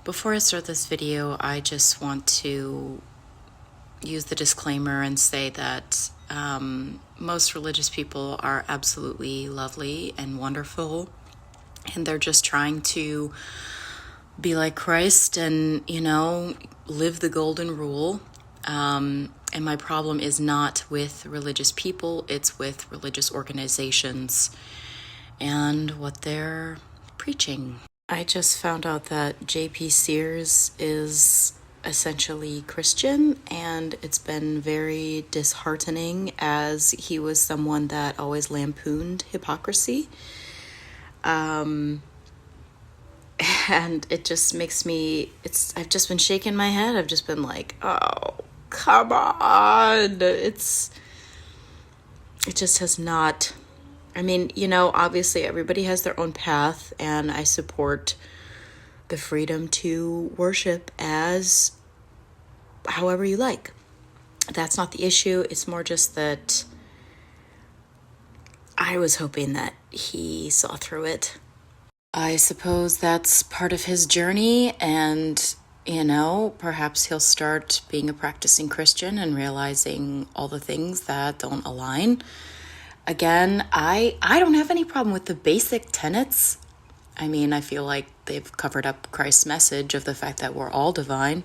Before I start this video, I just want to use the disclaimer and say that most religious people are absolutely lovely and wonderful, and they're just trying to be like Christ and, live the golden rule. And my problem is not with religious people, it's with religious organizations and what they're preaching. I just found out that J.P. Sears is essentially Christian, and it's been very disheartening as he was someone that always lampooned hypocrisy. And it just makes me, I've just been shaking my head. I've just been like, oh, come on. It just has not, obviously everybody has their own path, and I support the freedom to worship as however you like. That's not the issue. It's more just that I was hoping that he saw through it. I suppose that's part of his journey, and perhaps he'll start being a practicing Christian and realizing all the things that don't align. Again, I don't have any problem with the basic tenets. I feel like they've covered up Christ's message of the fact that we're all divine,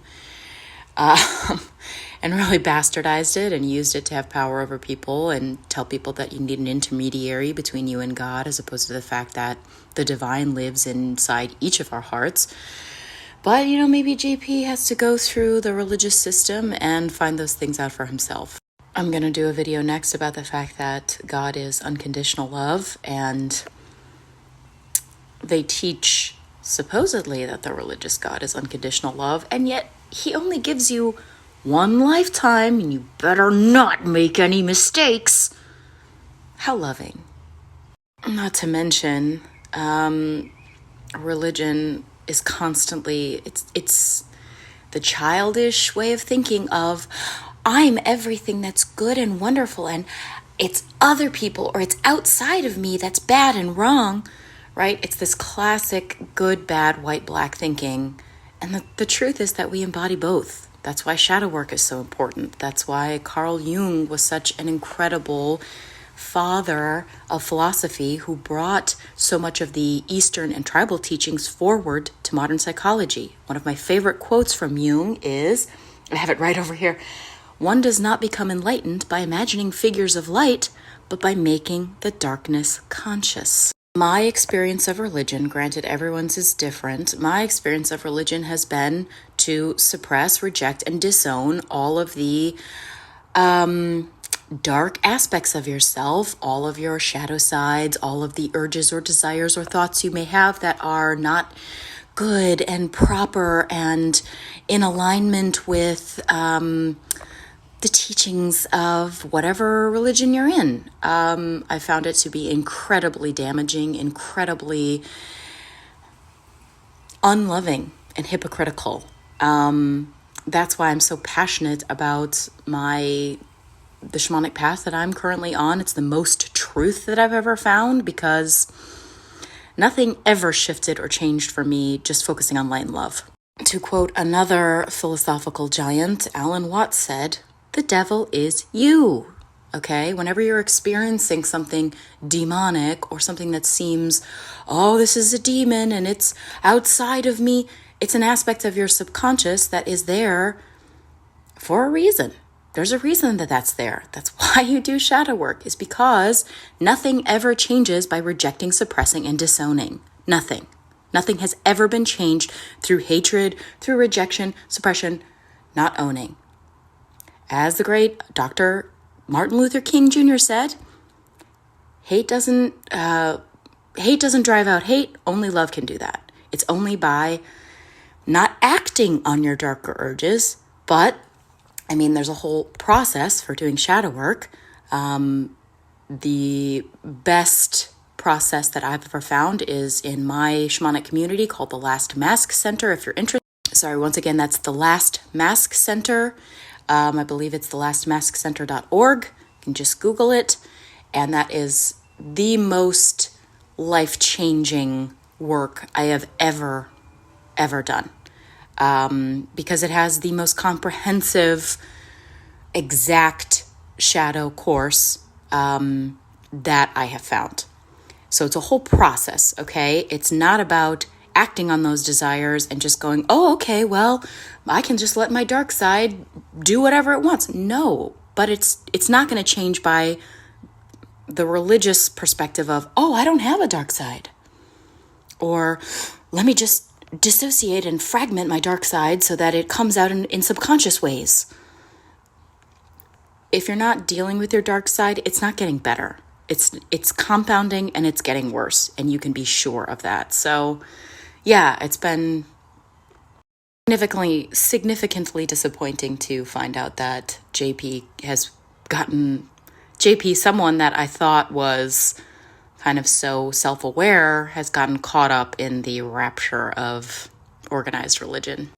and really bastardized it and used it to have power over people and tell people that you need an intermediary between you and God, as opposed to the fact that the divine lives inside each of our hearts. But, maybe JP has to go through the religious system and find those things out for himself. I'm going to do a video next about the fact that God is unconditional love, and they teach supposedly that the religious God is unconditional love, and yet he only gives you one lifetime, and you better not make any mistakes. How loving. Not to mention, religion is constantly, it's the childish way of thinking of, I'm everything that's good and wonderful, and it's other people or it's outside of me that's bad and wrong, right? It's this classic good, bad, white, black thinking. And the truth is that we embody both. That's why shadow work is so important. That's why Carl Jung was such an incredible father of philosophy who brought so much of the Eastern and tribal teachings forward to modern psychology. One of my favorite quotes from Jung is, I have it right over here, "One does not become enlightened by imagining figures of light, but by making the darkness conscious." My experience of religion, granted everyone's is different, my experience of religion has been to suppress, reject, and disown all of the dark aspects of yourself, all of your shadow sides, all of the urges or desires or thoughts you may have that are not good and proper and in alignment with the teachings of whatever religion you're in. I found it to be incredibly damaging, incredibly unloving, and hypocritical. That's why I'm so passionate about the shamanic path that I'm currently on. It's the most truth that I've ever found, because nothing ever shifted or changed for me just focusing on light and love. To quote another philosophical giant, Alan Watts said, "The devil is you." Okay? Whenever you're experiencing something demonic or something that seems, oh, this is a demon and it's outside of me, it's an aspect of your subconscious that is there for a reason. There's a reason that that's there. That's why you do shadow work, is because nothing ever changes by rejecting, suppressing, and disowning. Nothing. Nothing has ever been changed through hatred, through rejection, suppression, not owning. As the great Dr. Martin Luther King Jr. said, hate doesn't drive out hate, only love can do that. It's only by not acting on your darker urges, but, there's a whole process for doing shadow work. The best process that I've ever found is in my shamanic community called the Last Mask Center. If you're interested, once again, that's the Last Mask Center. I believe it's thelastmaskcenter.org. You can just Google it. And that is the most life-changing work I have ever done. because it has the most comprehensive, exact shadow course that I have found. So it's a whole process, okay? It's not about acting on those desires and just going, oh, okay, well, I can just let my dark side do whatever it wants. No, but it's not going to change by the religious perspective of, oh, I don't have a dark side. Or let me just dissociate and fragment my dark side so that it comes out in subconscious ways. If you're not dealing with your dark side, it's not getting better. It's compounding and it's getting worse, and you can be sure of that. So, yeah, it's been significantly disappointing to find out that JP, someone that I thought was kind of so self-aware, has gotten caught up in the rapture of organized religion.